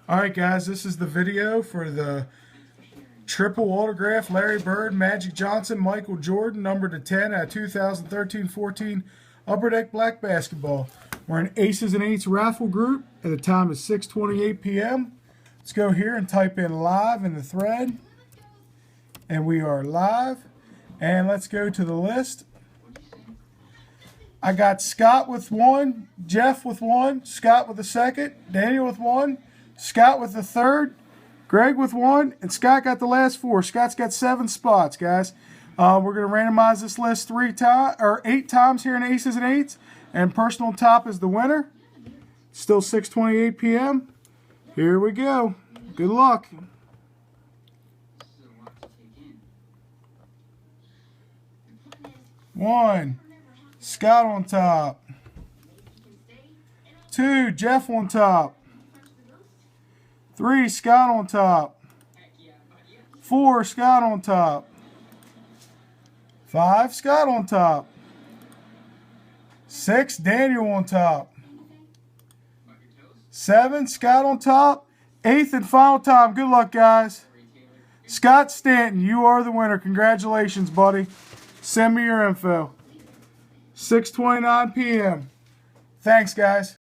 Alright guys, this is the video for the triple autograph Larry Bird, Magic Johnson, Michael Jordan, number to 10 out of 2013-14 Upper Deck Black Basketball. We're in Aces and Eights raffle group, and the time is 6:28 p.m. Let's go here and type in live in the thread. And we are live. And let's go to the list. I got Scott with one, Jeff with one, Scott with the second, Daniel with one, Scott with the third, Greg with one, and Scott got the last four. Scott's got 7 spots, guys. We're going to randomize this list 8 times here in Aces and Eights, and personal top is the winner. Still 6:28 p.m. Here we go. Good luck. One, Scott on top. 2, Jeff on top. 3, Scott on top. 4, Scott on top. 5, Scott on top. 6, Daniel on top. 7, Scott on top. 8th and final time. Good luck, guys. Scott Stanton, you are the winner. Congratulations, buddy. Send me your info. 6:29 p.m. Thanks, guys.